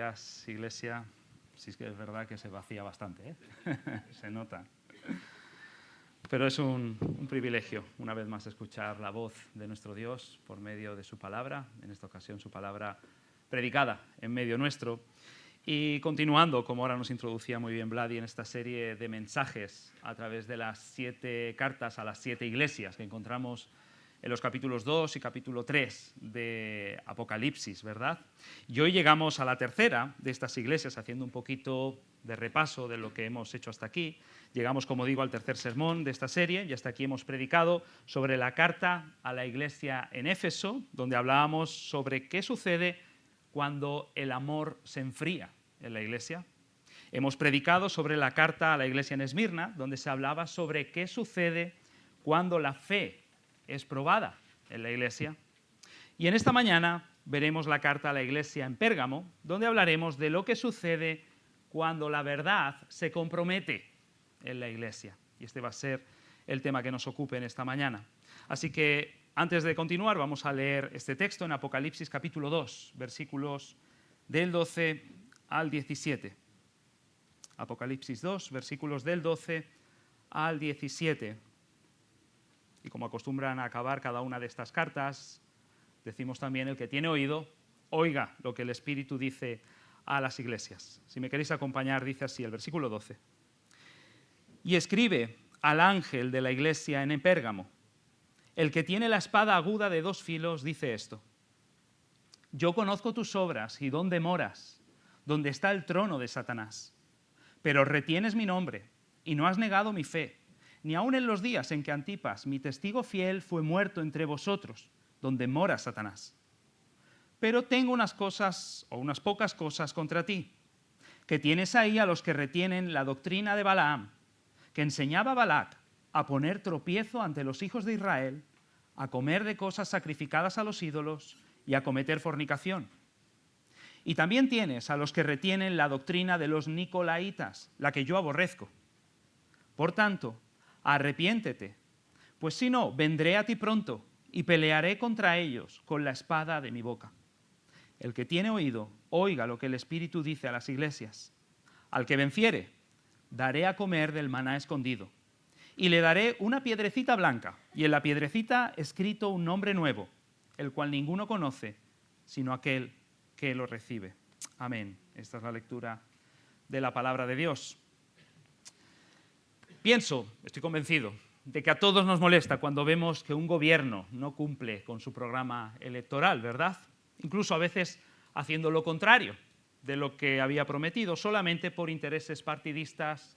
días, Iglesia. Sí, es que es verdad que se vacía bastante, ¿eh? Se nota. Pero es un privilegio, una vez más, escuchar la voz de nuestro Dios por medio de su palabra, en esta ocasión su palabra predicada en medio nuestro. Y continuando, como ahora nos introducía muy bien Vladi, en esta serie de mensajes a través de las 7 cartas a las 7 iglesias que encontramos en los capítulos 2 y capítulo 3 de Apocalipsis, ¿verdad? Y hoy llegamos a la tercera de estas iglesias, haciendo un poquito de repaso de lo que hemos hecho hasta aquí. Llegamos, como digo, al tercer sermón de esta serie y hasta aquí hemos predicado sobre la carta a la iglesia en Éfeso, donde hablábamos sobre qué sucede cuando el amor se enfría en la iglesia. Hemos predicado sobre la carta a la iglesia en Esmirna, donde se hablaba sobre qué sucede cuando la fe es probada en la iglesia. Y en esta mañana veremos la carta a la iglesia en Pérgamo, donde hablaremos de lo que sucede cuando la verdad se compromete en la iglesia. Y este va a ser el tema que nos ocupe en esta mañana. Así que antes de continuar, vamos a leer este texto en Apocalipsis capítulo 2, versículos del 12 al 17. Apocalipsis 2, versículos del 12 al 17. Y como acostumbran a acabar cada una de estas cartas, decimos también: el que tiene oído, oiga lo que el Espíritu dice a las iglesias. Si me queréis acompañar, dice así el versículo 12. Y escribe al ángel de la iglesia en Pérgamo: el que tiene la espada aguda de 2 filos dice esto: yo conozco tus obras y dónde moras, donde está el trono de Satanás. Pero retienes mi nombre y no has negado mi fe, ni aun en los días en que Antipas, mi testigo fiel, fue muerto entre vosotros, donde mora Satanás. Pero tengo unas cosas, o unas pocas cosas contra ti, que tienes ahí a los que retienen la doctrina de Balaam, que enseñaba a Balac a poner tropiezo ante los hijos de Israel, a comer de cosas sacrificadas a los ídolos y a cometer fornicación. Y también tienes a los que retienen la doctrina de los nicolaitas, la que yo aborrezco. Por tanto, arrepiéntete, pues si no, vendré a ti pronto y pelearé contra ellos con la espada de mi boca. El que tiene oído, oiga lo que el Espíritu dice a las iglesias. Al que venciere, daré a comer del maná escondido. Y le daré una piedrecita blanca, y en la piedrecita escrito un nombre nuevo, el cual ninguno conoce, sino aquel que lo recibe. Amén. Esta es la lectura de la palabra de Dios. Estoy convencido, de que a todos nos molesta cuando vemos que un gobierno no cumple con su programa electoral, ¿verdad? Incluso a veces haciendo lo contrario de lo que había prometido, solamente por intereses partidistas,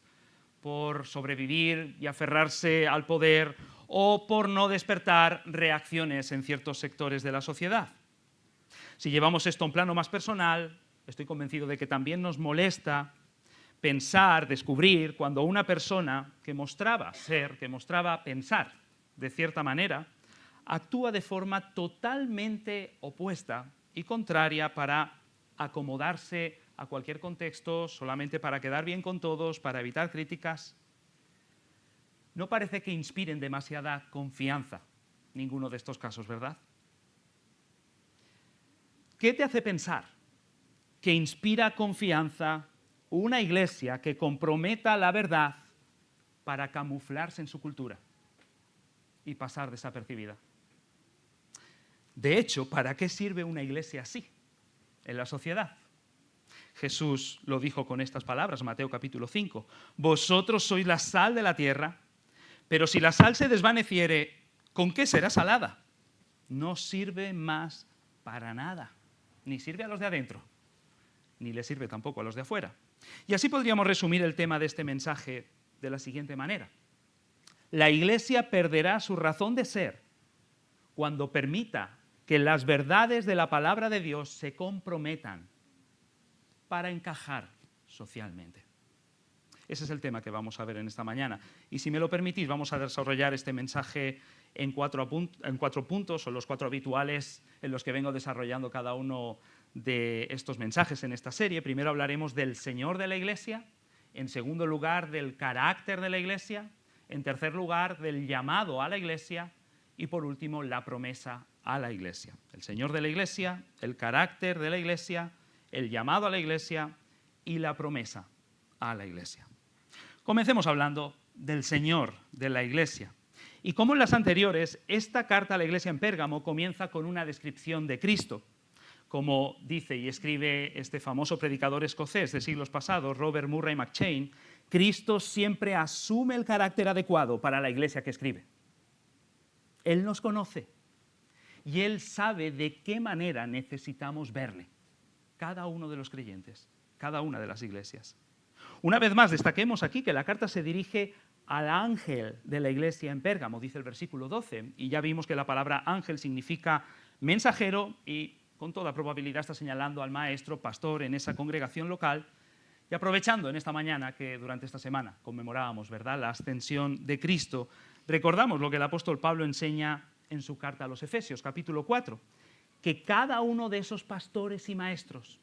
por sobrevivir y aferrarse al poder, o por no despertar reacciones en ciertos sectores de la sociedad. Si llevamos esto a un plano más personal, estoy convencido de que también nos molesta pensar, descubrir, cuando una persona que mostraba pensar de cierta manera, actúa de forma totalmente opuesta y contraria para acomodarse a cualquier contexto, solamente para quedar bien con todos, para evitar críticas. No parece que inspiren demasiada confianza ninguno de estos casos, ¿verdad? ¿Qué te hace pensar que inspira confianza una iglesia que comprometa la verdad para camuflarse en su cultura y pasar desapercibida? De hecho, ¿para qué sirve una iglesia así en la sociedad? Jesús lo dijo con estas palabras, Mateo capítulo 5. Vosotros sois la sal de la tierra, pero si la sal se desvaneciere, ¿con qué será salada? No sirve más para nada, ni sirve a los de adentro, ni le sirve tampoco a los de afuera. Y así podríamos resumir el tema de este mensaje de la siguiente manera. La iglesia perderá su razón de ser cuando permita que las verdades de la palabra de Dios se comprometan para encajar socialmente. Ese es el tema que vamos a ver en esta mañana. Y si me lo permitís, vamos a desarrollar este mensaje en cuatro puntos, o los 4 habituales en los que vengo desarrollando cada uno de estos mensajes en esta serie. Primero hablaremos del Señor de la Iglesia, en segundo lugar del carácter de la Iglesia, en tercer lugar del llamado a la Iglesia y por último la promesa a la Iglesia. El Señor de la Iglesia, el carácter de la Iglesia, el llamado a la iglesia y la promesa a la iglesia. Comencemos hablando del Señor de la iglesia. Y como en las anteriores, esta carta a la iglesia en Pérgamo comienza con una descripción de Cristo. Como dice y escribe este famoso predicador escocés de siglos pasados, Robert Murray McCheyne, Cristo siempre asume el carácter adecuado para la iglesia que escribe. Él nos conoce y Él sabe de qué manera necesitamos verle, cada uno de los creyentes, cada una de las iglesias. Una vez más, destaquemos aquí que la carta se dirige al ángel de la iglesia en Pérgamo, dice el versículo 12, y ya vimos que la palabra ángel significa mensajero y con toda probabilidad está señalando al maestro, pastor en esa congregación local. Y aprovechando en esta mañana que durante esta semana conmemorábamos, ¿verdad?, la ascensión de Cristo, recordamos lo que el apóstol Pablo enseña en su carta a los Efesios, capítulo 4, que cada uno de esos pastores y maestros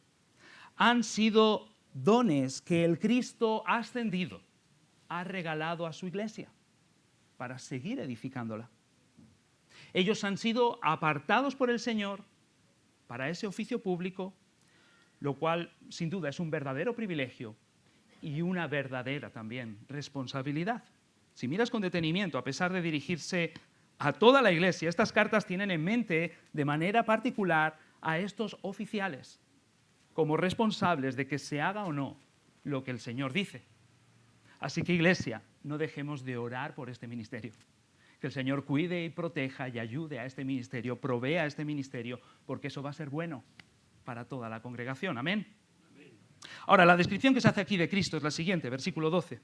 han sido dones que el Cristo ascendido ha regalado a su iglesia para seguir edificándola. Ellos han sido apartados por el Señor para ese oficio público, lo cual sin duda es un verdadero privilegio y una verdadera también responsabilidad. Si miras con detenimiento, a pesar de dirigirse a toda la iglesia, estas cartas tienen en mente de manera particular a estos oficiales como responsables de que se haga o no lo que el Señor dice. Así que, iglesia, no dejemos de orar por este ministerio. Que el Señor cuide y proteja y ayude a este ministerio, provea a este ministerio, porque eso va a ser bueno para toda la congregación. Amén. Ahora, la descripción que se hace aquí de Cristo es la siguiente, versículo 12.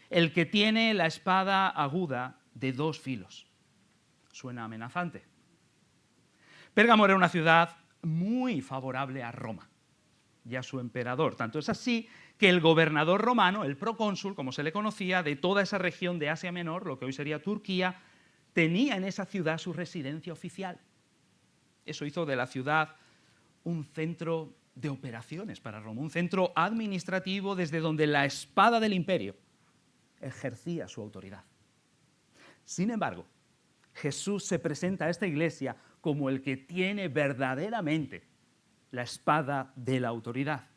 El que tiene la espada aguda de 2 filos. Suena amenazante. Pérgamo era una ciudad muy favorable a Roma y a su emperador. Tanto es así que el gobernador romano, el procónsul, como se le conocía, de toda esa región de Asia Menor, lo que hoy sería Turquía, tenía en esa ciudad su residencia oficial. Eso hizo de la ciudad un centro de operaciones para Roma, un centro administrativo desde donde la espada del imperio ejercía su autoridad. Sin embargo, Jesús se presenta a esta iglesia como el que tiene verdaderamente la espada de la autoridad.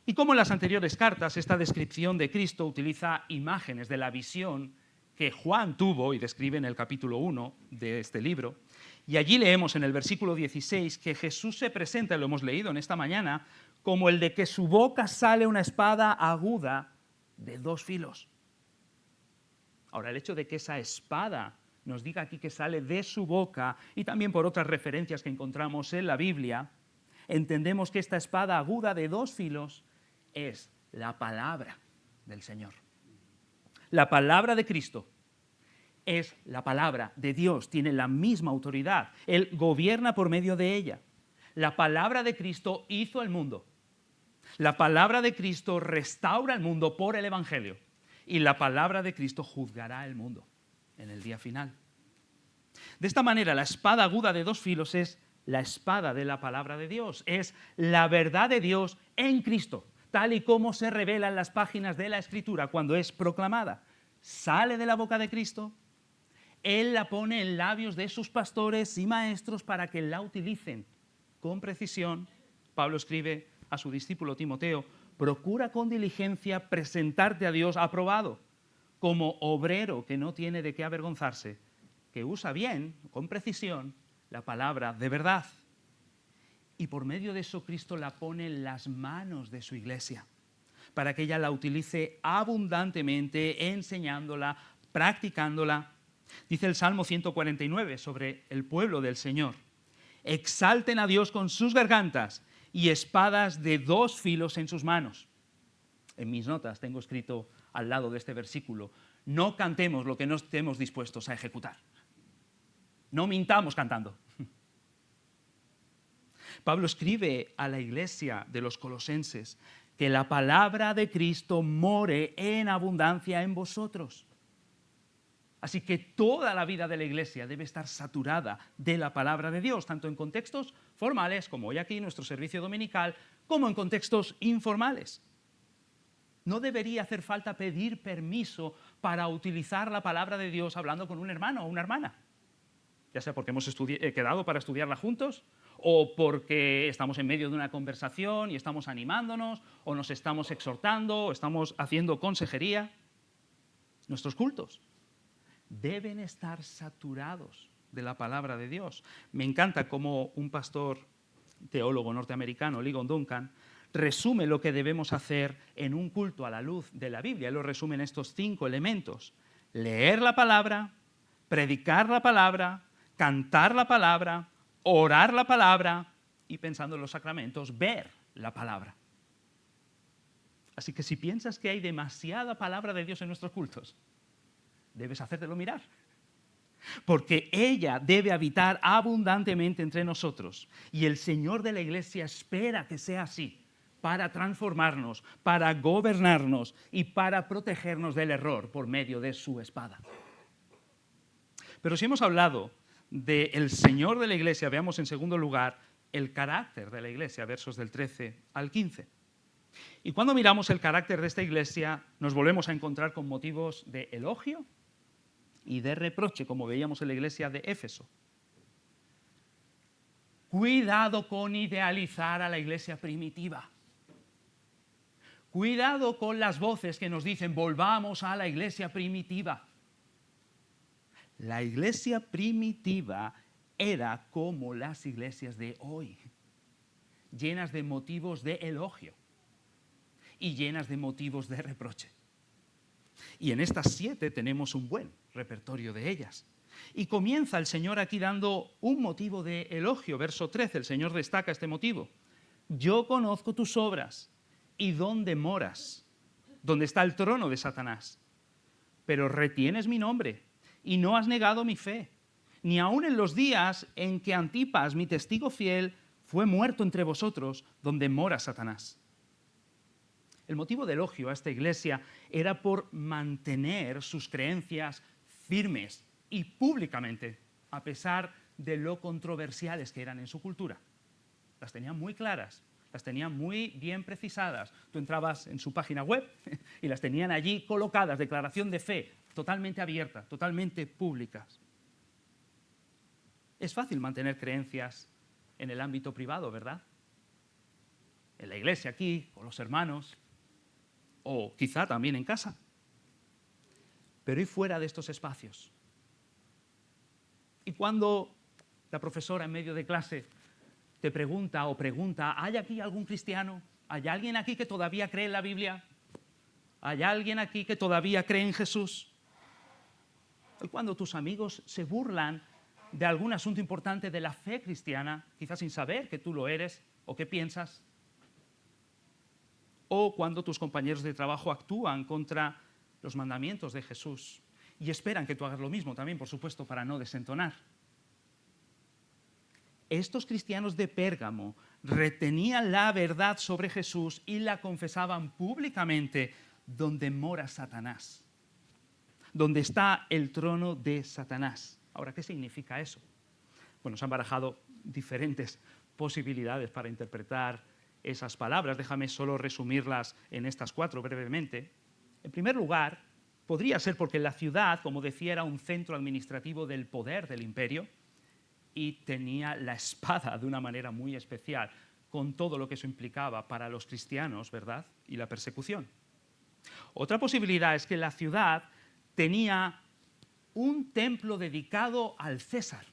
Y como en las anteriores cartas, esta descripción de Cristo utiliza imágenes de la visión que Juan tuvo y describe en el capítulo 1 de este libro. Y allí leemos en el versículo 16 que Jesús se presenta, y lo hemos leído en esta mañana, como el de que su boca sale una espada aguda de 2 filos. Ahora, el hecho de que esa espada nos diga aquí que sale de su boca, y también por otras referencias que encontramos en la Biblia, entendemos que esta espada aguda de 2 filos es la palabra del Señor. La palabra de Cristo es la palabra de Dios, tiene la misma autoridad. Él gobierna por medio de ella. La palabra de Cristo hizo el mundo. La palabra de Cristo restaura el mundo por el Evangelio. Y la palabra de Cristo juzgará el mundo en el día final. De esta manera, la espada aguda de 2 filos es la espada de la palabra de Dios. Es la verdad de Dios en Cristo, tal y como se revela en las páginas de la Escritura cuando es proclamada. Sale de la boca de Cristo, Él la pone en labios de sus pastores y maestros para que la utilicen con precisión. Pablo escribe a su discípulo Timoteo: procura con diligencia presentarte a Dios aprobado, como obrero que no tiene de qué avergonzarse, que usa bien, con precisión, la palabra de verdad. Y por medio de eso Cristo la pone en las manos de su iglesia, para que ella la utilice abundantemente, enseñándola, practicándola. Dice el Salmo 149 sobre el pueblo del Señor: exalten a Dios con sus gargantas y espadas de 2 filos en sus manos. En mis notas tengo escrito al lado de este versículo: no cantemos lo que no estemos dispuestos a ejecutar. No mintamos cantando. Pablo escribe a la iglesia de los colosenses que la palabra de Cristo more en abundancia en vosotros. Así que toda la vida de la iglesia debe estar saturada de la palabra de Dios, tanto en contextos formales, como hoy aquí nuestro servicio dominical, como en contextos informales. No debería hacer falta pedir permiso para utilizar la palabra de Dios hablando con un hermano o una hermana, ya sea porque hemos quedado para estudiarla juntos o porque estamos en medio de una conversación y estamos animándonos, o nos estamos exhortando, o estamos haciendo consejería. Nuestros cultos deben estar saturados de la palabra de Dios. Me encanta cómo un pastor teólogo norteamericano, Ligon Duncan, resume lo que debemos hacer en un culto a la luz de la Biblia. Él lo resume en estos 5 elementos: leer la palabra, predicar la palabra, cantar la palabra, orar la palabra y, pensando en los sacramentos, ver la palabra. Así que si piensas que hay demasiada palabra de Dios en nuestros cultos, debes hacértelo mirar. Porque ella debe habitar abundantemente entre nosotros. Y el Señor de la Iglesia espera que sea así, para transformarnos, para gobernarnos y para protegernos del error por medio de su espada. Pero si hemos hablado del Señor de la Iglesia, veamos en segundo lugar el carácter de la Iglesia, versos del 13 al 15. Y cuando miramos el carácter de esta Iglesia, nos volvemos a encontrar con motivos de elogio y de reproche, como veíamos en la Iglesia de Éfeso. Cuidado con idealizar a la Iglesia primitiva. Cuidado con las voces que nos dicen volvamos a la Iglesia primitiva. La Iglesia primitiva era como las iglesias de hoy, llenas de motivos de elogio y llenas de motivos de reproche. Y en estas 7 tenemos un buen repertorio de ellas. Y comienza el Señor aquí dando un motivo de elogio. Verso 13, el Señor destaca este motivo. Yo conozco tus obras y dónde moras, donde está el trono de Satanás. Pero retienes mi nombre y no has negado mi fe, ni aun en los días en que Antipas, mi testigo fiel, fue muerto entre vosotros, donde mora Satanás. El motivo de elogio a esta iglesia era por mantener sus creencias firmes y públicamente, a pesar de lo controversiales que eran en su cultura. Las tenían muy claras, las tenían muy bien precisadas. Tú entrabas en su página web y las tenían allí colocadas, declaración de fe, totalmente abierta, totalmente públicas. Es fácil mantener creencias en el ámbito privado, ¿verdad? En la iglesia aquí, con los hermanos, o quizá también en casa. Pero y fuera de estos espacios. Y cuando la profesora en medio de clase te pregunta, ¿hay aquí algún cristiano? ¿Hay alguien aquí que todavía cree en la Biblia? ¿Hay alguien aquí que todavía cree en Jesús? Y cuando tus amigos se burlan de algún asunto importante de la fe cristiana, quizás sin saber que tú lo eres o qué piensas, o cuando tus compañeros de trabajo actúan contra los mandamientos de Jesús y esperan que tú hagas lo mismo también, por supuesto, para no desentonar. Estos cristianos de Pérgamo retenían la verdad sobre Jesús y la confesaban públicamente donde mora Satanás, donde está el trono de Satanás. Ahora, ¿qué significa eso? Bueno, se han barajado diferentes posibilidades para interpretar esas palabras. Déjame solo resumirlas en estas 4 brevemente. En primer lugar, podría ser porque la ciudad, como decía, era un centro administrativo del poder del imperio y tenía la espada de una manera muy especial, con todo lo que eso implicaba para los cristianos, ¿verdad? Y la persecución. Otra posibilidad es que la ciudad tenía un templo dedicado al César.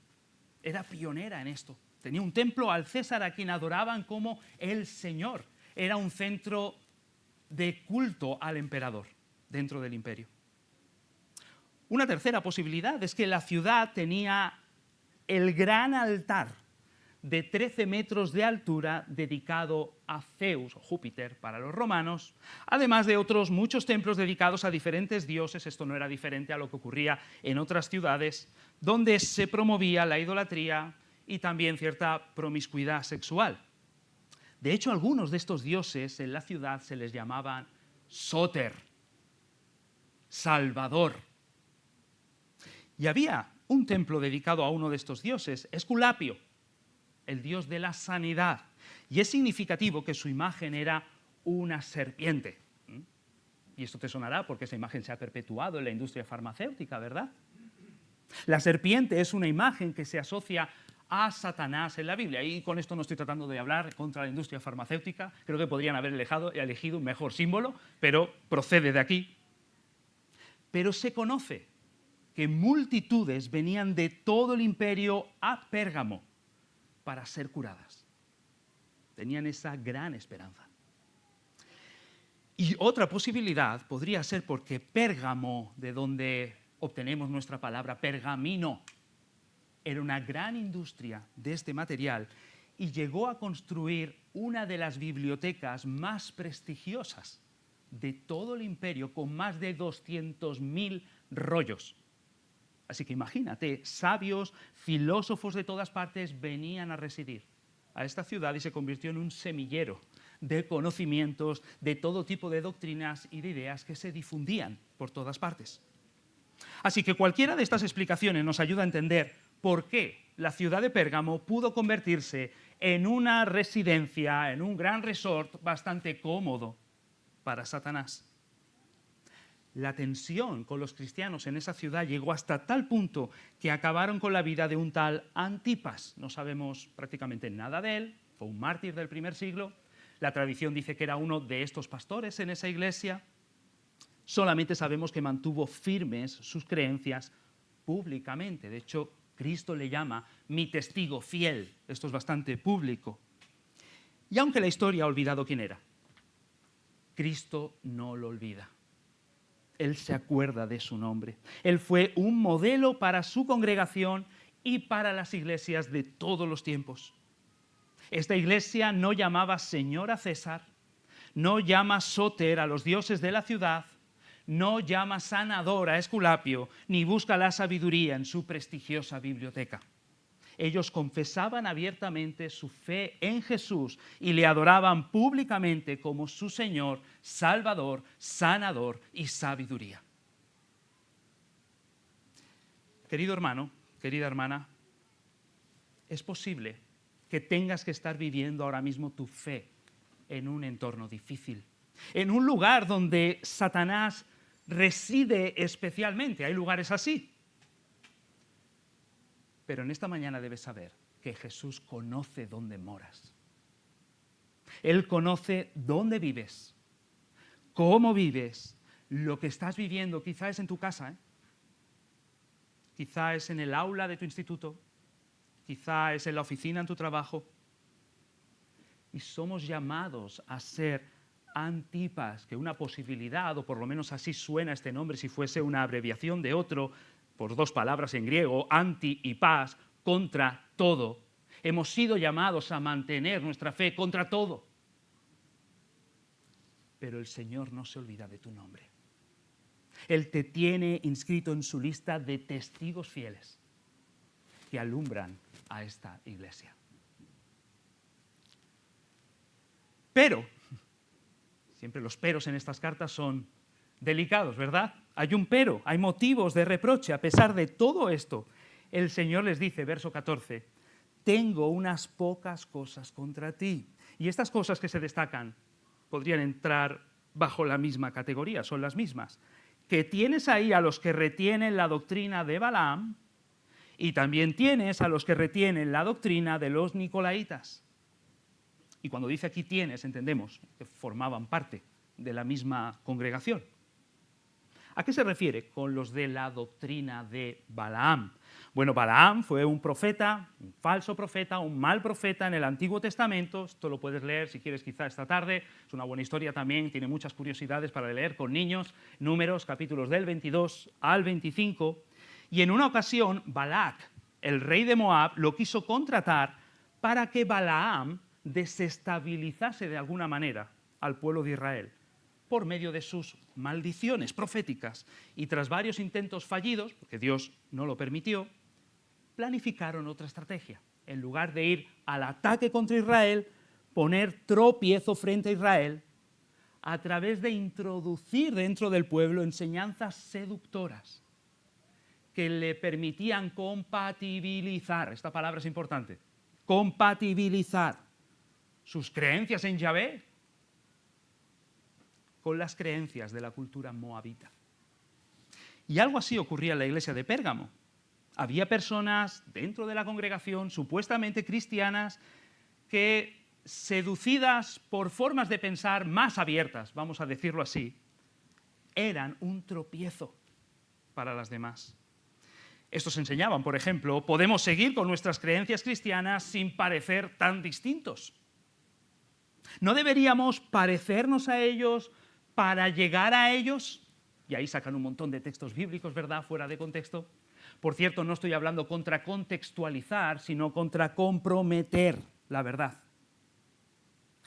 Era pionera en esto. Tenía un templo al César a quien adoraban como el Señor. Era un centro de culto al emperador dentro del imperio. Una tercera posibilidad es que la ciudad tenía el gran altar de 13 metros de altura dedicado a Zeus o Júpiter para los romanos, además de otros muchos templos dedicados a diferentes dioses. Esto no era diferente a lo que ocurría en otras ciudades, donde se promovía la idolatría y también cierta promiscuidad sexual. De hecho, algunos de estos dioses en la ciudad se les llamaban Sóter, Salvador. Y había un templo dedicado a uno de estos dioses, Esculapio, el dios de la sanidad. Y es significativo que su imagen era una serpiente. Y esto te sonará porque esa imagen se ha perpetuado en la industria farmacéutica, ¿verdad? La serpiente es una imagen que se asocia a Satanás en la Biblia. Y con esto no estoy tratando de hablar contra la industria farmacéutica, creo que podrían haber elegido un mejor símbolo, pero procede de aquí. Pero se conoce que multitudes venían de todo el imperio a Pérgamo para ser curadas. Tenían esa gran esperanza. Y otra posibilidad podría ser porque Pérgamo, de donde obtenemos nuestra palabra pergamino, era una gran industria de este material y llegó a construir una de las bibliotecas más prestigiosas de todo el imperio, con más de 200.000 rollos. Así que imagínate, sabios, filósofos de todas partes venían a residir a esta ciudad y se convirtió en un semillero de conocimientos, de todo tipo de doctrinas y de ideas que se difundían por todas partes. Así que cualquiera de estas explicaciones nos ayuda a entender por qué la ciudad de Pérgamo pudo convertirse en una residencia, en un gran resort bastante cómodo para Satanás. La tensión con los cristianos en esa ciudad llegó hasta tal punto que acabaron con la vida de un tal Antipas. No sabemos prácticamente nada de él, fue un mártir del primer siglo. La tradición dice que era uno de estos pastores en esa iglesia. Solamente sabemos que mantuvo firmes sus creencias públicamente. De hecho, Cristo le llama mi testigo fiel. Esto es bastante público. Y aunque la historia ha olvidado quién era, Cristo no lo olvida. Él se acuerda de su nombre. Él fue un modelo para su congregación y para las iglesias de todos los tiempos. Esta iglesia no llamaba Señor a César, no llama Sóter a los dioses de la ciudad, no llama sanador a Esculapio, ni busca la sabiduría en su prestigiosa biblioteca. Ellos confesaban abiertamente su fe en Jesús y le adoraban públicamente como su Señor, Salvador, sanador y sabiduría. Querido hermano, querida hermana, es posible que tengas que estar viviendo ahora mismo tu fe en un entorno difícil, en un lugar donde Satanás reside especialmente. Hay lugares así. Pero en esta mañana debes saber que Jesús conoce dónde moras. Él conoce dónde vives, cómo vives, lo que estás viviendo. Quizá es en tu casa, quizá es en el aula de tu instituto, quizá es en la oficina en tu trabajo. Y somos llamados a ser Antipas, que una posibilidad, o por lo menos así suena este nombre si fuese una abreviación de otro, por dos palabras en griego, anti y pas, contra todo. Hemos sido llamados a mantener nuestra fe contra todo. Pero el Señor no se olvida de tu nombre. Él te tiene inscrito en su lista de testigos fieles que alumbran a esta iglesia. Pero, siempre los peros en estas cartas son delicados, ¿verdad? Hay un pero, hay motivos de reproche. A pesar de todo esto, el Señor les dice, verso 14, tengo unas pocas cosas contra ti. Y estas cosas que se destacan podrían entrar bajo la misma categoría, son las mismas. Que tienes ahí a los que retienen la doctrina de Balaam y también tienes a los que retienen la doctrina de los Nicolaitas. Y cuando dice aquí tienes, entendemos que formaban parte de la misma congregación. ¿A qué se refiere con los de la doctrina de Balaam? Bueno, Balaam fue un profeta, un falso profeta, un mal profeta en el Antiguo Testamento. Esto lo puedes leer si quieres quizá esta tarde. Es una buena historia también, tiene muchas curiosidades para leer con niños. Números, capítulos del 22 al 25. Y en una ocasión, Balac, el rey de Moab, lo quiso contratar para que Balaam desestabilizase de alguna manera al pueblo de Israel por medio de sus maldiciones proféticas. Y tras varios intentos fallidos, porque Dios no lo permitió, planificaron otra estrategia. En lugar de ir al ataque contra Israel, poner tropiezo frente a Israel a través de introducir dentro del pueblo enseñanzas seductoras que le permitían compatibilizar, esta palabra es importante, compatibilizar sus creencias en Yahvé con las creencias de la cultura moabita. Y algo así ocurría en la iglesia de Pérgamo. Había personas dentro de la congregación, supuestamente cristianas, que, seducidas por formas de pensar más abiertas, vamos a decirlo así, eran un tropiezo para las demás. Estos enseñaban, por ejemplo, podemos seguir con nuestras creencias cristianas sin parecer tan distintos. ¿No deberíamos parecernos a ellos para llegar a ellos? Y ahí sacan un montón de textos bíblicos, ¿verdad?, fuera de contexto. Por cierto, no estoy hablando contra contextualizar, sino contra comprometer la verdad.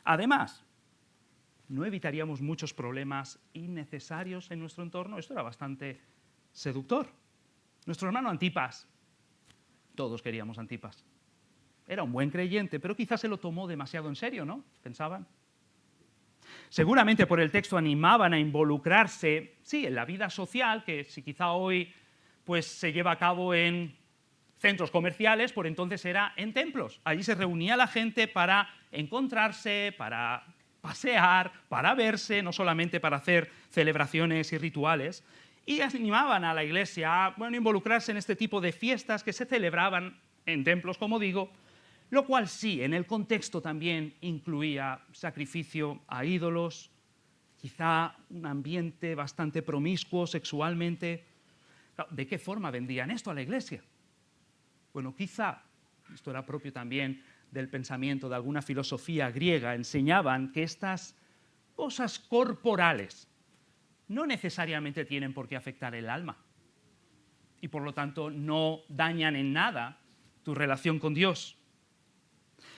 Además, ¿no evitaríamos muchos problemas innecesarios en nuestro entorno? Esto era bastante seductor. Nuestro hermano Antipas, todos queríamos Antipas. Era un buen creyente, pero quizás se lo tomó demasiado en serio, ¿no? Pensaban. Seguramente por el texto animaban a involucrarse, sí, en la vida social, que si quizá hoy pues, se lleva a cabo en centros comerciales, por entonces era en templos. Allí se reunía la gente para encontrarse, para pasear, para verse, no solamente para hacer celebraciones y rituales, y animaban a la iglesia a involucrarse en este tipo de fiestas que se celebraban en templos, como digo, lo cual sí, en el contexto también incluía sacrificio a ídolos, quizá un ambiente bastante promiscuo sexualmente. ¿De qué forma vendían esto a la iglesia? Bueno, quizá, esto era propio también del pensamiento de alguna filosofía griega, enseñaban que estas cosas corporales no necesariamente tienen por qué afectar el alma y por lo tanto no dañan en nada tu relación con Dios.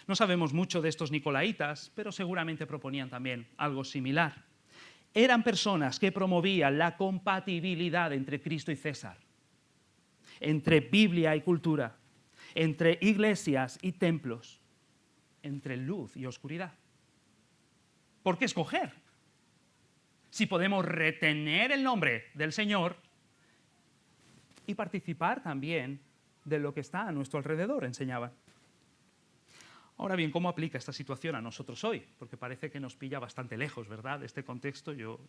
No sabemos mucho de estos nicolaitas, pero seguramente proponían también algo similar. Eran personas que promovían la compatibilidad entre Cristo y César, entre Biblia y cultura, entre iglesias y templos, entre luz y oscuridad. ¿Por qué escoger? Si podemos retener el nombre del Señor y participar también de lo que está a nuestro alrededor, enseñaban. Ahora bien, ¿cómo aplica esta situación a nosotros hoy? Porque parece que nos pilla bastante lejos, ¿verdad?, de este contexto. Yo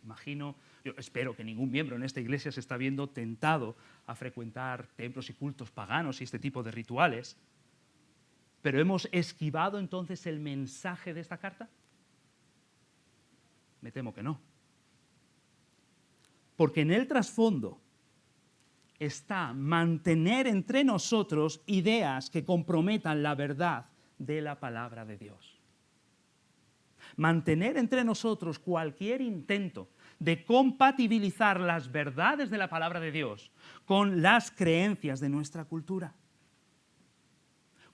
espero que ningún miembro en esta iglesia se está viendo tentado a frecuentar templos y cultos paganos y este tipo de rituales. ¿Pero hemos esquivado entonces el mensaje de esta carta? Me temo que no. Porque en el trasfondo está mantener entre nosotros ideas que comprometan la verdad de la palabra de Dios. Mantener entre nosotros cualquier intento de compatibilizar las verdades de la palabra de Dios con las creencias de nuestra cultura.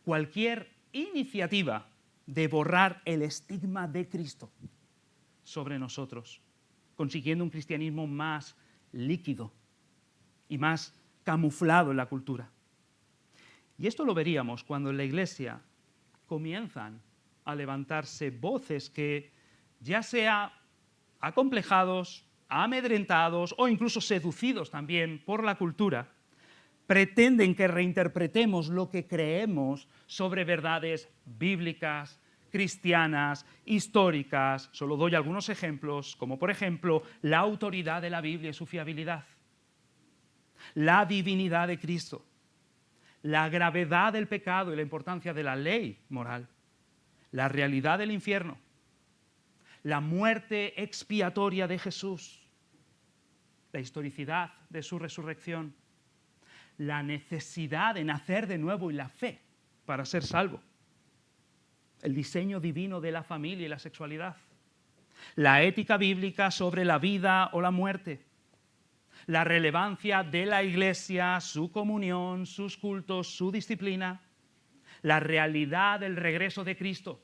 Cualquier iniciativa de borrar el estigma de Cristo sobre nosotros, consiguiendo un cristianismo más líquido y más camuflado en la cultura. Y esto lo veríamos cuando en la iglesia comienzan a levantarse voces que, ya sea acomplejados, amedrentados o incluso seducidos también por la cultura, pretenden que reinterpretemos lo que creemos sobre verdades bíblicas, cristianas, históricas. Solo doy algunos ejemplos, como por ejemplo la autoridad de la Biblia y su fiabilidad, la divinidad de Cristo, la gravedad del pecado y la importancia de la ley moral, la realidad del infierno, la muerte expiatoria de Jesús, la historicidad de su resurrección, la necesidad de nacer de nuevo y la fe para ser salvo, el diseño divino de la familia y la sexualidad, la ética bíblica sobre la vida o la muerte, la relevancia de la iglesia, su comunión, sus cultos, su disciplina, la realidad del regreso de Cristo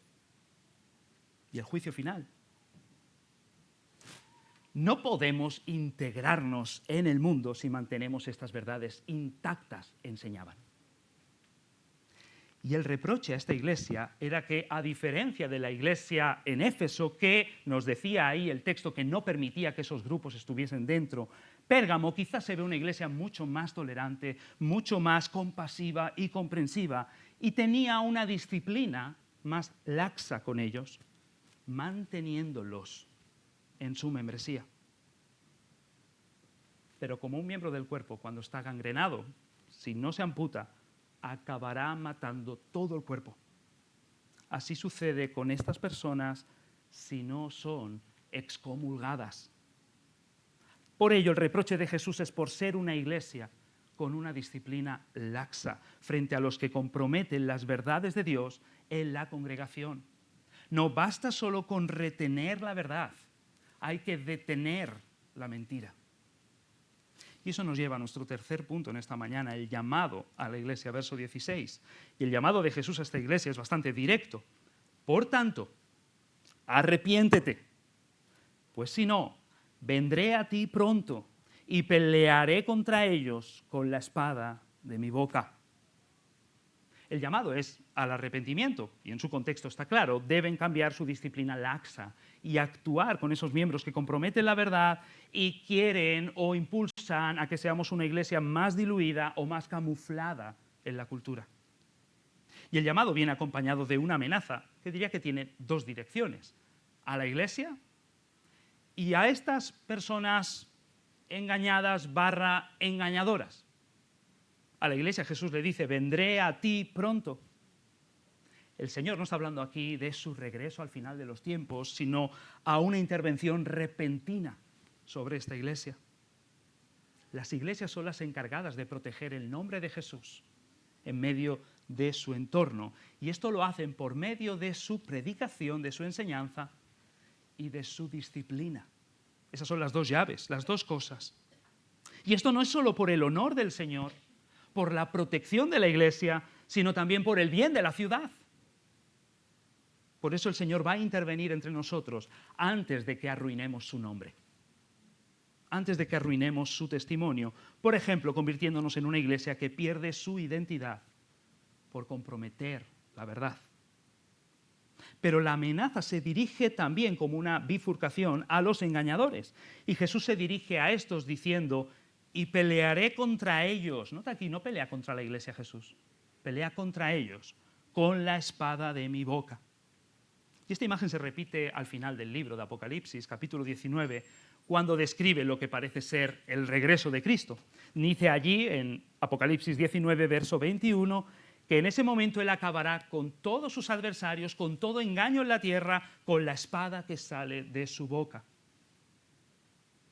y el juicio final. No podemos integrarnos en el mundo si mantenemos estas verdades intactas, enseñaban. Y el reproche a esta iglesia era que, a diferencia de la iglesia en Éfeso, que nos decía ahí el texto que no permitía que esos grupos estuviesen dentro, Pérgamo quizás se ve una iglesia mucho más tolerante, mucho más compasiva y comprensiva, y tenía una disciplina más laxa con ellos, manteniéndolos en su membresía. Pero como un miembro del cuerpo, cuando está gangrenado, si no se amputa, acabará matando todo el cuerpo. Así sucede con estas personas si no son excomulgadas. Por ello, el reproche de Jesús es por ser una iglesia con una disciplina laxa frente a los que comprometen las verdades de Dios en la congregación. No basta solo con retener la verdad, hay que detener la mentira. Y eso nos lleva a nuestro tercer punto en esta mañana, el llamado a la iglesia, verso 16. Y el llamado de Jesús a esta iglesia es bastante directo. Por tanto, arrepiéntete, pues si no, vendré a ti pronto y pelearé contra ellos con la espada de mi boca. El llamado es al arrepentimiento, y en su contexto está claro, deben cambiar su disciplina laxa y actuar con esos miembros que comprometen la verdad y quieren o impulsan a que seamos una iglesia más diluida o más camuflada en la cultura. Y el llamado viene acompañado de una amenaza, que diría que tiene dos direcciones, a la iglesia y a estas personas engañadas / engañadoras. A la iglesia Jesús le dice, vendré a ti pronto. El Señor no está hablando aquí de su regreso al final de los tiempos, sino a una intervención repentina sobre esta iglesia. Las iglesias son las encargadas de proteger el nombre de Jesús en medio de su entorno. Y esto lo hacen por medio de su predicación, de su enseñanza y de su disciplina. Esas son las dos llaves, las dos cosas. Y esto no es solo por el honor del Señor, por la protección de la iglesia, sino también por el bien de la ciudad. Por eso el Señor va a intervenir entre nosotros antes de que arruinemos su nombre, antes de que arruinemos su testimonio, por ejemplo, convirtiéndonos en una iglesia que pierde su identidad por comprometer la verdad. Pero la amenaza se dirige también como una bifurcación a los engañadores. Y Jesús se dirige a estos diciendo, y pelearé contra ellos. Nota aquí, no pelea contra la iglesia Jesús, pelea contra ellos con la espada de mi boca. Y esta imagen se repite al final del libro de Apocalipsis, capítulo 19, cuando describe lo que parece ser el regreso de Cristo. Dice allí, en Apocalipsis 19, verso 21, que en ese momento Él acabará con todos sus adversarios, con todo engaño en la tierra, con la espada que sale de su boca.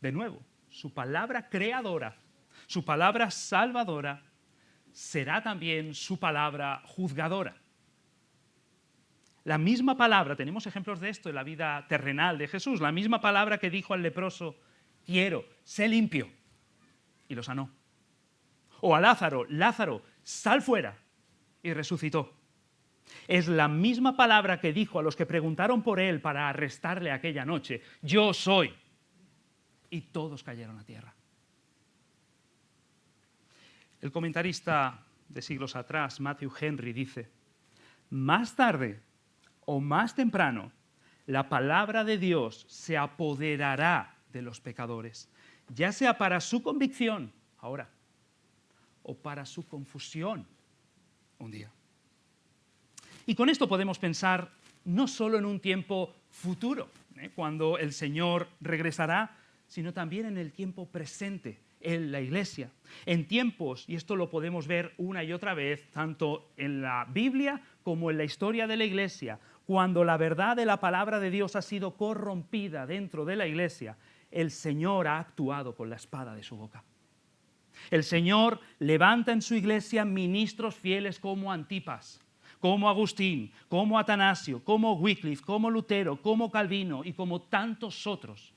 De nuevo, su palabra creadora, su palabra salvadora, será también su palabra juzgadora. La misma palabra, tenemos ejemplos de esto en la vida terrenal de Jesús, la misma palabra que dijo al leproso, quiero, sé limpio, y lo sanó. O a Lázaro, Lázaro, sal fuera, y resucitó. Es la misma palabra que dijo a los que preguntaron por él para arrestarle aquella noche, yo soy. Y todos cayeron a tierra. El comentarista de siglos atrás, Matthew Henry, dice, más tarde o más temprano, la palabra de Dios se apoderará de los pecadores, ya sea para su convicción, ahora, o para su confusión, un día. Y con esto podemos pensar no solo en un tiempo futuro, cuando el Señor regresará, sino también en el tiempo presente, en la iglesia. En tiempos, y esto lo podemos ver una y otra vez, tanto en la Biblia como en la historia de la iglesia, cuando la verdad de la palabra de Dios ha sido corrompida dentro de la iglesia, el Señor ha actuado con la espada de su boca. El Señor levanta en su iglesia ministros fieles como Antipas, como Agustín, como Atanasio, como Wycliffe, como Lutero, como Calvino y como tantos otros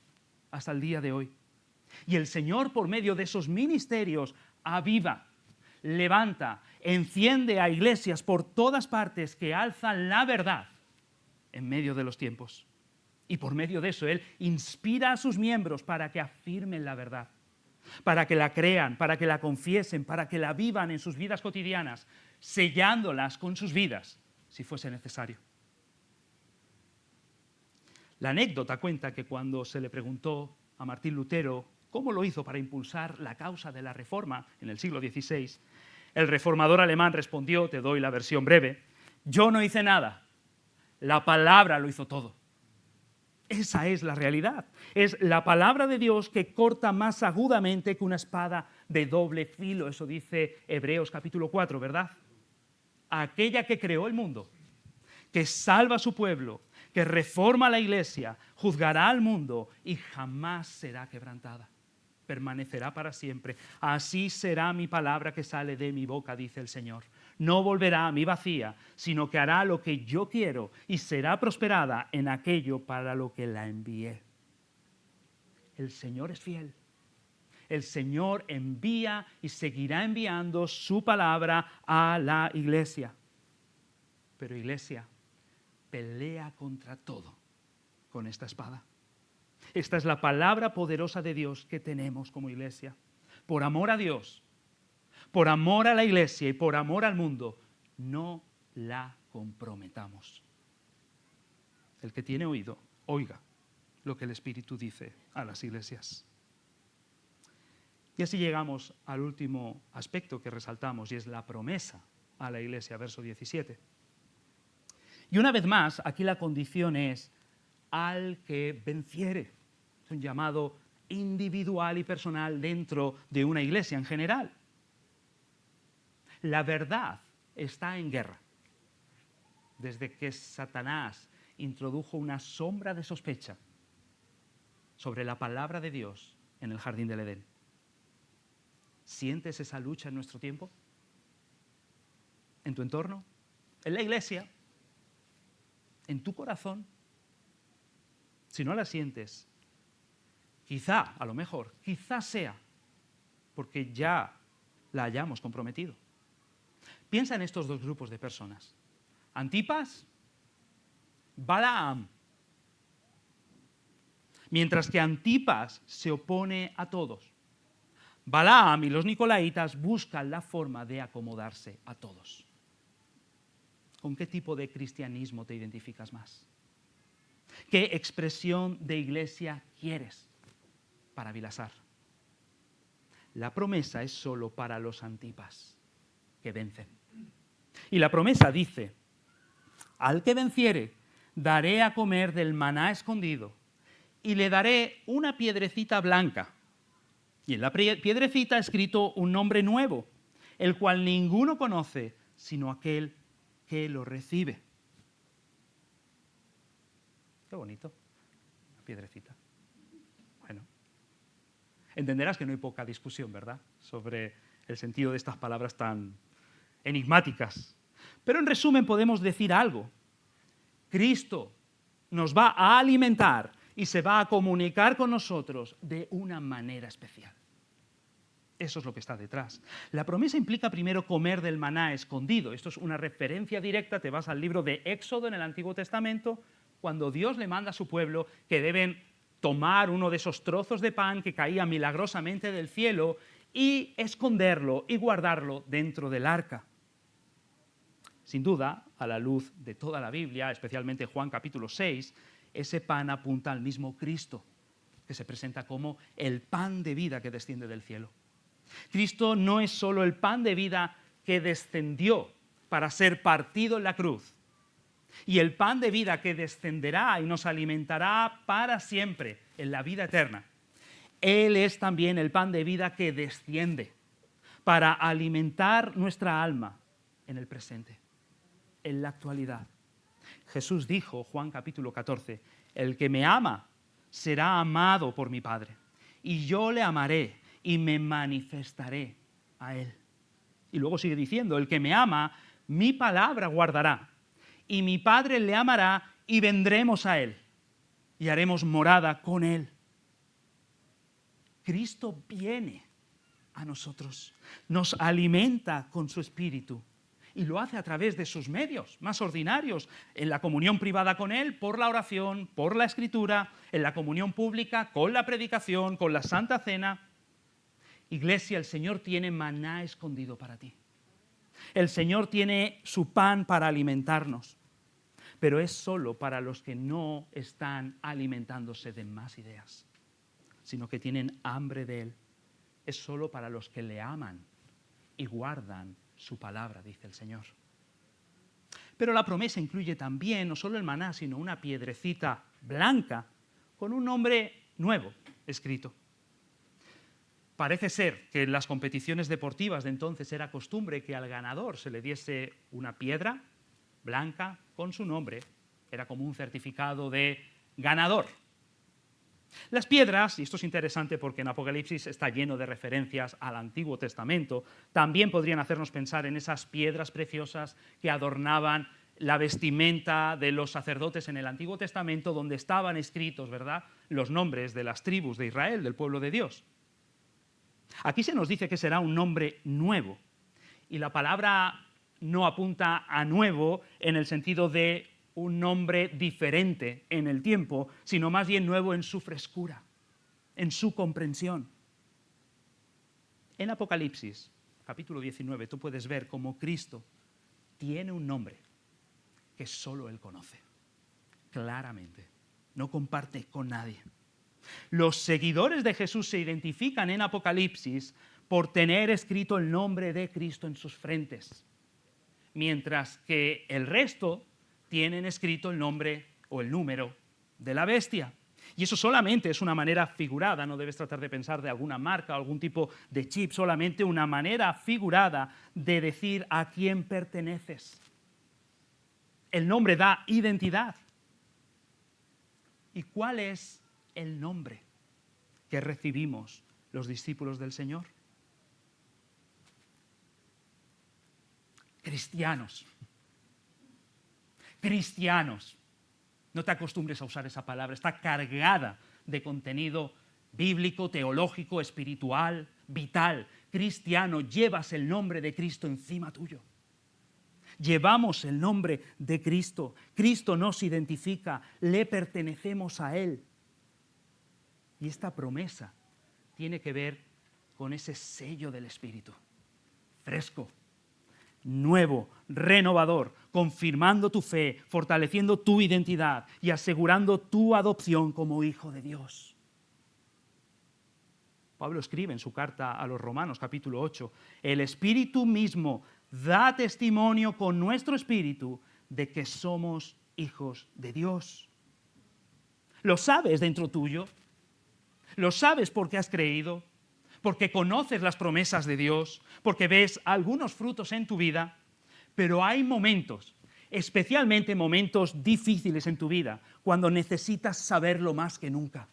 hasta el día de hoy. Y el Señor, por medio de esos ministerios, aviva, levanta, enciende a iglesias por todas partes que alzan la verdad en medio de los tiempos. Y por medio de eso, Él inspira a sus miembros para que afirmen la verdad, para que la crean, para que la confiesen, para que la vivan en sus vidas cotidianas, sellándolas con sus vidas, si fuese necesario. La anécdota cuenta que cuando se le preguntó a Martín Lutero cómo lo hizo para impulsar la causa de la Reforma en el siglo XVI, el reformador alemán respondió, te doy la versión breve, yo no hice nada, la palabra lo hizo todo. Esa es la realidad. Es la palabra de Dios que corta más agudamente que una espada de doble filo, eso dice Hebreos capítulo 4, ¿verdad? Aquella que creó el mundo, que salva a su pueblo, que reforma la iglesia, juzgará al mundo y jamás será quebrantada. Permanecerá para siempre. Así será mi palabra que sale de mi boca, dice el Señor. No volverá a mí vacía, sino que hará lo que yo quiero y será prosperada en aquello para lo que la envié. El Señor es fiel. El Señor envía y seguirá enviando su palabra a la iglesia. Pero iglesia, pelea contra todo con esta espada. Esta es la palabra poderosa de Dios que tenemos como iglesia. Por amor a Dios, por amor a la iglesia y por amor al mundo, no la comprometamos. El que tiene oído, oiga lo que el Espíritu dice a las iglesias. Y así llegamos al último aspecto que resaltamos, y es la promesa a la iglesia, verso 17. Y una vez más, aquí la condición es al que venciere. Es un llamado individual y personal dentro de una iglesia en general. La verdad está en guerra. Desde que Satanás introdujo una sombra de sospecha sobre la palabra de Dios en el jardín del Edén. ¿Sientes esa lucha en nuestro tiempo? ¿En tu entorno? ¿En la iglesia? ¿En tu corazón? Si no la sientes, quizá, a lo mejor, quizá sea porque ya la hayamos comprometido. Piensa en estos dos grupos de personas. Antipas, Balaam. Mientras que Antipas se opone a todos, Balaam y los nicolaitas buscan la forma de acomodarse a todos. ¿Con qué tipo de cristianismo te identificas más? ¿Qué expresión de iglesia quieres para Vilasar? La promesa es solo para los Antipas, que vencen. Y la promesa dice, al que venciere, daré a comer del maná escondido y le daré una piedrecita blanca. Y en la piedrecita ha escrito un nombre nuevo, el cual ninguno conoce, sino aquel que lo recibe. Qué bonito, la piedrecita. Bueno, entenderás que no hay poca discusión, ¿verdad?, sobre el sentido de estas palabras tan enigmáticas. Pero en resumen podemos decir algo. Cristo nos va a alimentar y se va a comunicar con nosotros de una manera especial. Eso es lo que está detrás. La promesa implica primero comer del maná escondido. Esto es una referencia directa, te vas al libro de Éxodo en el Antiguo Testamento, cuando Dios le manda a su pueblo que deben tomar uno de esos trozos de pan que caía milagrosamente del cielo y esconderlo y guardarlo dentro del arca. Sin duda, a la luz de toda la Biblia, especialmente Juan capítulo 6, ese pan apunta al mismo Cristo, que se presenta como el pan de vida que desciende del cielo. Cristo no es solo el pan de vida que descendió para ser partido en la cruz, y el pan de vida que descenderá y nos alimentará para siempre en la vida eterna. Él es también el pan de vida que desciende para alimentar nuestra alma en el presente, en la actualidad. Jesús dijo, Juan capítulo 14, el que me ama será amado por mi Padre, y yo le amaré y me manifestaré a él. Y luego sigue diciendo, el que me ama, mi palabra guardará, y mi Padre le amará y vendremos a él, y haremos morada con él. Cristo viene a nosotros, nos alimenta con su Espíritu, y lo hace a través de sus medios más ordinarios, en la comunión privada con Él, por la oración, por la escritura, en la comunión pública, con la predicación, con la Santa Cena. Iglesia, el Señor tiene maná escondido para ti. El Señor tiene su pan para alimentarnos, pero es solo para los que no están alimentándose de más ideas, sino que tienen hambre de Él. Es solo para los que le aman y guardan su palabra, dice el Señor. Pero la promesa incluye también no solo el maná, sino una piedrecita blanca con un nombre nuevo escrito. Parece ser que en las competiciones deportivas de entonces era costumbre que al ganador se le diese una piedra blanca con su nombre. Era como un certificado de ganador. Las piedras, y esto es interesante porque en Apocalipsis está lleno de referencias al Antiguo Testamento, también podrían hacernos pensar en esas piedras preciosas que adornaban la vestimenta de los sacerdotes en el Antiguo Testamento, donde estaban escritos, ¿verdad?, los nombres de las tribus de Israel, del pueblo de Dios. Aquí se nos dice que será un nombre nuevo, y la palabra no apunta a nuevo en el sentido de un nombre diferente en el tiempo, sino más bien nuevo en su frescura, en su comprensión. En Apocalipsis, capítulo 19, tú puedes ver cómo Cristo tiene un nombre que solo Él conoce, claramente, no comparte con nadie. Los seguidores de Jesús se identifican en Apocalipsis por tener escrito el nombre de Cristo en sus frentes, mientras que el resto tienen escrito el nombre o el número de la bestia. Y eso solamente es una manera figurada, no debes tratar de pensar de alguna marca o algún tipo de chip, solamente una manera figurada de decir a quién perteneces. El nombre da identidad. ¿Y cuál es el nombre que recibimos los discípulos del Señor? Cristianos. Cristianos. No te acostumbres a usar esa palabra, está cargada de contenido bíblico, teológico, espiritual, vital. Cristiano, llevas el nombre de Cristo encima tuyo. Llevamos el nombre de Cristo. Cristo nos identifica, le pertenecemos a Él. Y esta promesa tiene que ver con ese sello del Espíritu, fresco, nuevo, renovador, confirmando tu fe, fortaleciendo tu identidad y asegurando tu adopción como hijo de Dios. Pablo escribe en su carta a los Romanos, capítulo 8, el Espíritu mismo da testimonio con nuestro espíritu de que somos hijos de Dios. ¿Lo sabes dentro tuyo? ¿Lo sabes porque has creído? ¿Porque conoces las promesas de Dios? ¿Porque ves algunos frutos en tu vida? Pero hay momentos, especialmente momentos difíciles en tu vida, cuando necesitas saberlo más que nunca.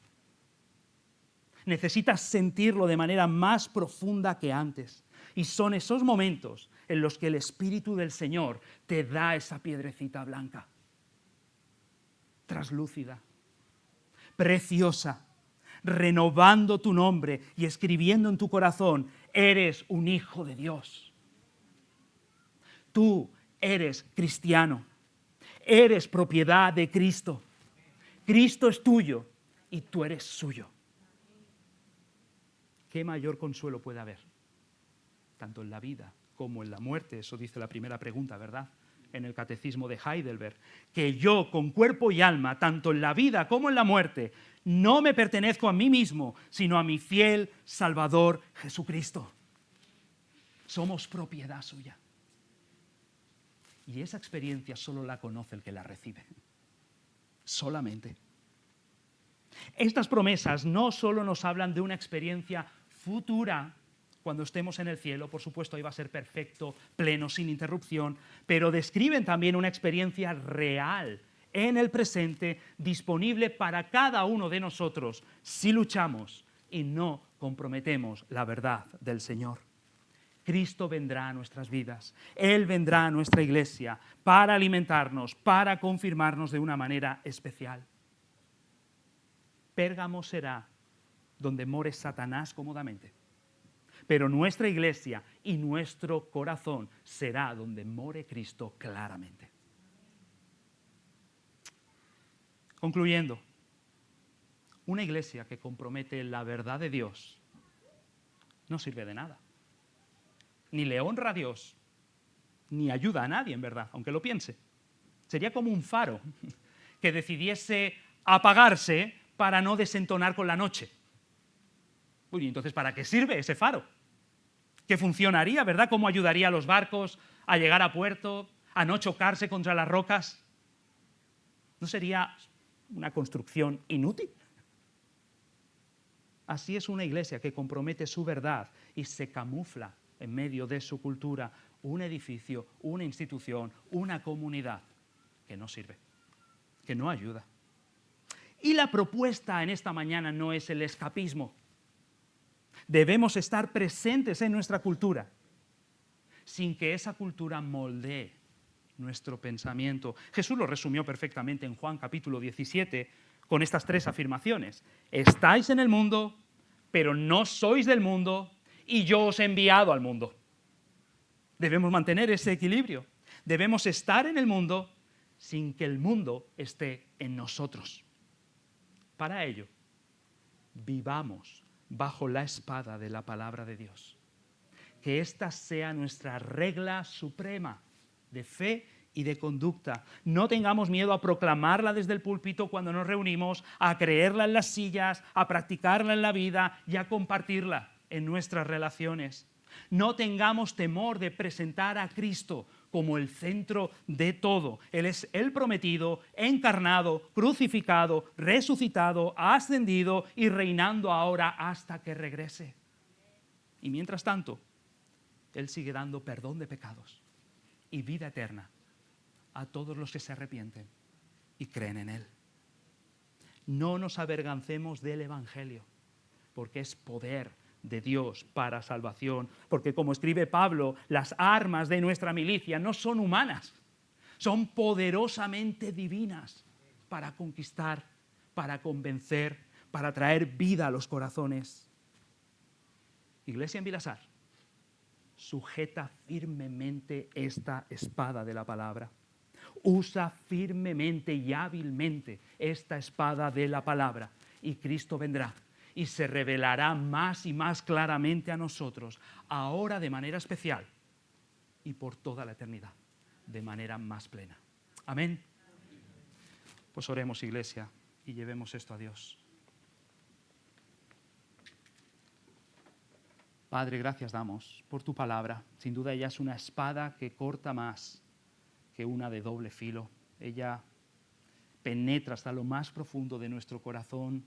Necesitas sentirlo de manera más profunda que antes. Y son esos momentos en los que el Espíritu del Señor te da esa piedrecita blanca, traslúcida, preciosa, renovando tu nombre y escribiendo en tu corazón, eres un hijo de Dios. Tú eres cristiano, eres propiedad de Cristo. Cristo es tuyo y tú eres suyo. ¿Qué mayor consuelo puede haber? Tanto en la vida como en la muerte, eso dice la primera pregunta, ¿verdad?, en el Catecismo de Heidelberg, que yo con cuerpo y alma, tanto en la vida como en la muerte, no me pertenezco a mí mismo, sino a mi fiel Salvador Jesucristo. Somos propiedad suya. Y esa experiencia solo la conoce el que la recibe. Solamente. Estas promesas no solo nos hablan de una experiencia futura, cuando estemos en el cielo, por supuesto, ahí va a ser perfecto, pleno, sin interrupción, pero describen también una experiencia real, en el presente, disponible para cada uno de nosotros, si luchamos y no comprometemos la verdad del Señor. Cristo vendrá a nuestras vidas, Él vendrá a nuestra iglesia para alimentarnos, para confirmarnos de una manera especial. Pérgamo será donde more Satanás cómodamente. Pero nuestra iglesia y nuestro corazón será donde more Cristo claramente. Concluyendo, una iglesia que compromete la verdad de Dios no sirve de nada. Ni le honra a Dios, ni ayuda a nadie, en verdad, aunque lo piense. Sería como un faro que decidiese apagarse para no desentonar con la noche. Uy, entonces, ¿para qué sirve ese faro? Que funcionaría, ¿verdad? ¿Cómo ayudaría a los barcos a llegar a puerto, a no chocarse contra las rocas? ¿No sería una construcción inútil? Así es una iglesia que compromete su verdad y se camufla en medio de su cultura, un edificio, una institución, una comunidad que no sirve, que no ayuda. Y la propuesta en esta mañana no es el escapismo. Debemos estar presentes en nuestra cultura, sin que esa cultura moldee nuestro pensamiento. Jesús lo resumió perfectamente en Juan capítulo 17 con estas 3 afirmaciones. Estáis en el mundo, pero no sois del mundo, y yo os he enviado al mundo. Debemos mantener ese equilibrio. Debemos estar en el mundo sin que el mundo esté en nosotros. Para ello, vivamos bajo la espada de la palabra de Dios. Que esta sea nuestra regla suprema de fe y de conducta. No tengamos miedo a proclamarla desde el púlpito cuando nos reunimos, a creerla en las sillas, a practicarla en la vida y a compartirla en nuestras relaciones. No tengamos temor de presentar a Cristo como el centro de todo. Él es el prometido, encarnado, crucificado, resucitado, ascendido y reinando ahora hasta que regrese. Y mientras tanto, Él sigue dando perdón de pecados y vida eterna a todos los que se arrepienten y creen en Él. No nos avergoncemos del Evangelio, porque es poder de Dios para salvación, porque como escribe Pablo, las armas de nuestra milicia no son humanas, son poderosamente divinas para conquistar, para convencer, para traer vida a los corazones. Iglesia en Vilasar, sujeta firmemente esta espada de la palabra. Usa firmemente y hábilmente esta espada de la palabra y Cristo vendrá y se revelará más y más claramente a nosotros, ahora de manera especial y por toda la eternidad, de manera más plena. Amén. Pues oremos, iglesia, y llevemos esto a Dios. Padre, gracias damos por tu palabra. Sin duda ella es una espada que corta más que una de doble filo. Ella penetra hasta lo más profundo de nuestro corazón,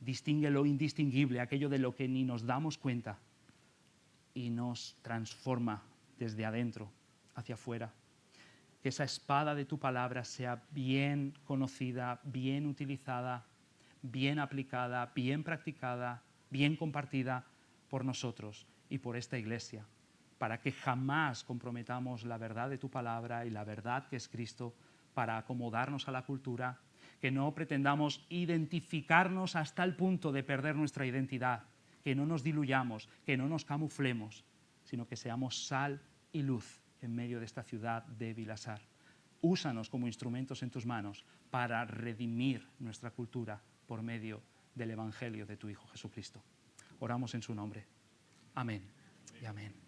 distingue lo indistinguible, aquello de lo que ni nos damos cuenta, y nos transforma desde adentro hacia afuera. Que esa espada de tu palabra sea bien conocida, bien utilizada, bien aplicada, bien practicada, bien compartida por nosotros y por esta iglesia, para que jamás comprometamos la verdad de tu palabra y la verdad que es Cristo para acomodarnos a la cultura, que no pretendamos identificarnos hasta el punto de perder nuestra identidad, que no nos diluyamos, que no nos camuflemos, sino que seamos sal y luz en medio de esta ciudad de Vilasar. Úsanos como instrumentos en tus manos para redimir nuestra cultura por medio del Evangelio de tu Hijo Jesucristo. Oramos en su nombre. Amén y amén.